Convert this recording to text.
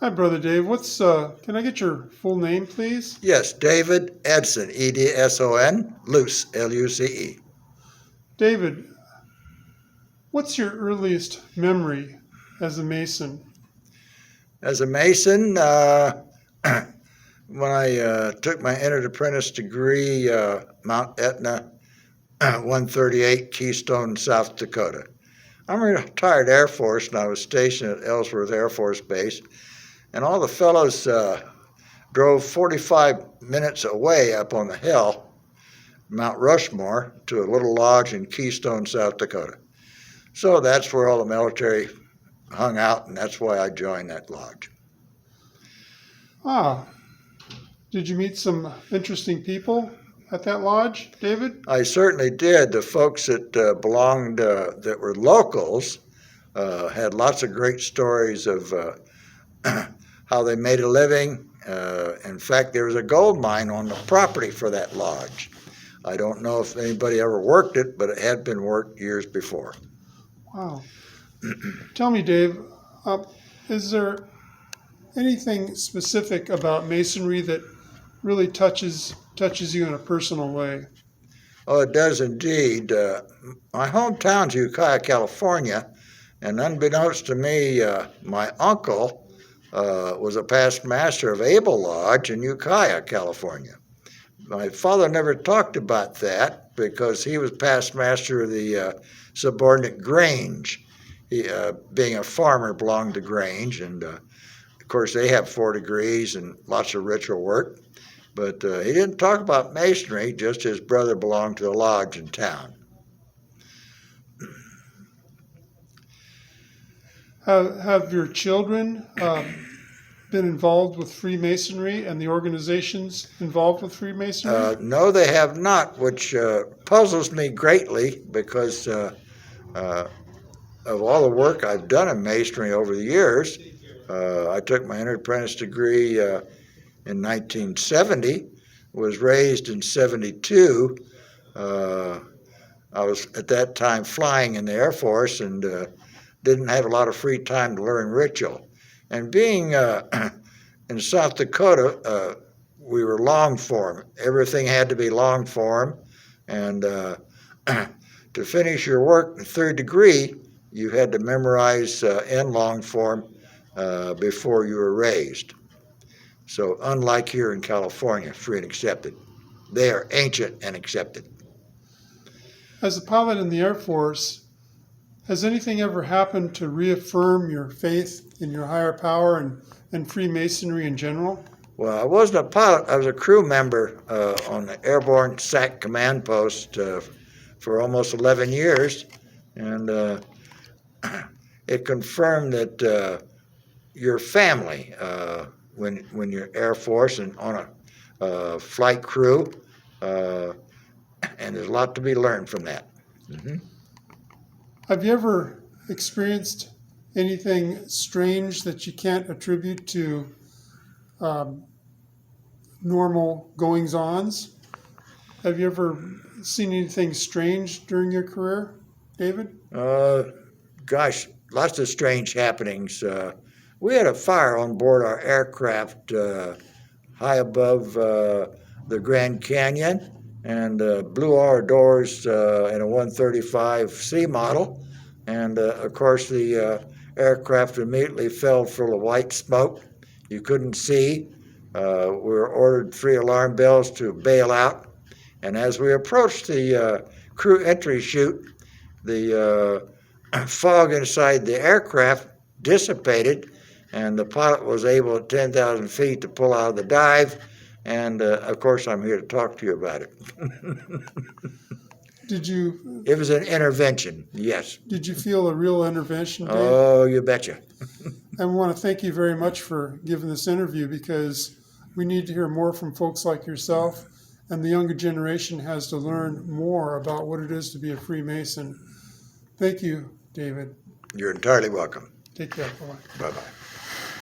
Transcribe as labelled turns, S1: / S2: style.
S1: Hi, Brother Dave. Can I get your full name, please?
S2: Yes, David Edson, Edson, Luce, Luce.
S1: David, what's your earliest memory as a Mason?
S2: As a Mason, when I took my entered apprentice degree, Mount Etna, 138, Keystone, South Dakota. I'm a retired Air Force, and I was stationed at Ellsworth Air Force Base, and all the fellows drove 45 minutes away up on the hill, Mount Rushmore, to a little lodge in Keystone, South Dakota. So that's where all the military hung out, and that's why I joined that lodge.
S1: Ah, did you meet some interesting people at that lodge, David?
S2: I certainly did. The folks that belonged, that were locals, had lots of great stories of how they made a living. In fact, there was a gold mine on the property for that lodge. I don't know if anybody ever worked it, but it had been worked years before.
S1: Wow. Tell me, Dave, is there anything specific about Masonry that really touches you in a personal way?
S2: Oh, it does indeed. My hometown's Ukiah, California, and unbeknownst to me, my uncle was a past master of Abel Lodge in Ukiah, California. My father never talked about that because he was past master of the subordinate Grange. He, being a farmer, belonged to Grange, and of course they have 4 degrees and lots of ritual work. But he didn't talk about Masonry, just his brother belonged to the lodge in town.
S1: Have your children been involved with Freemasonry and the organizations involved with Freemasonry?
S2: No, they have not, which puzzles me greatly because of all the work I've done in Masonry over the years. I took my entered apprentice degree in 1970, was raised in 72. I was at that time flying in the Air Force and didn't have a lot of free time to learn ritual. And being in South Dakota, we were long form. Everything had to be long form. And to finish your work in 3rd degree, you had to memorize in long form before you were raised. So unlike here in California, free and accepted, they are ancient and accepted.
S1: As a pilot in the Air Force, has anything ever happened to reaffirm your faith in your higher power and Freemasonry in general?
S2: Well, I wasn't a pilot. I was a crew member on the Airborne SAC Command Post for almost 11 years. And it confirmed that your family, when you're Air Force and on a flight crew, and there's a lot to be learned from that. Mm-hmm.
S1: Have you ever experienced anything strange that you can't attribute to normal goings-ons? Have you ever seen anything strange during your career, David?
S2: Gosh, lots of strange happenings. We had a fire on board our aircraft high above the Grand Canyon and blew all our doors in a 135C model. And of course, the aircraft immediately fell full of white smoke. You couldn't see. We were ordered 3 alarm bells to bail out. And as we approached the crew entry chute, the fog inside the aircraft dissipated, and the pilot was able at 10,000 feet to pull out of the dive. And of course, I'm here to talk to you about it. It was an intervention, yes.
S1: Did you feel a real intervention, Dave?
S2: Oh, you betcha.
S1: I want to thank you very much for giving this interview because we need to hear more from folks like yourself, and the younger generation has to learn more about what it is to be a Freemason. Thank you, David.
S2: You're entirely welcome.
S1: Take care. Bye-bye.
S2: Bye-bye.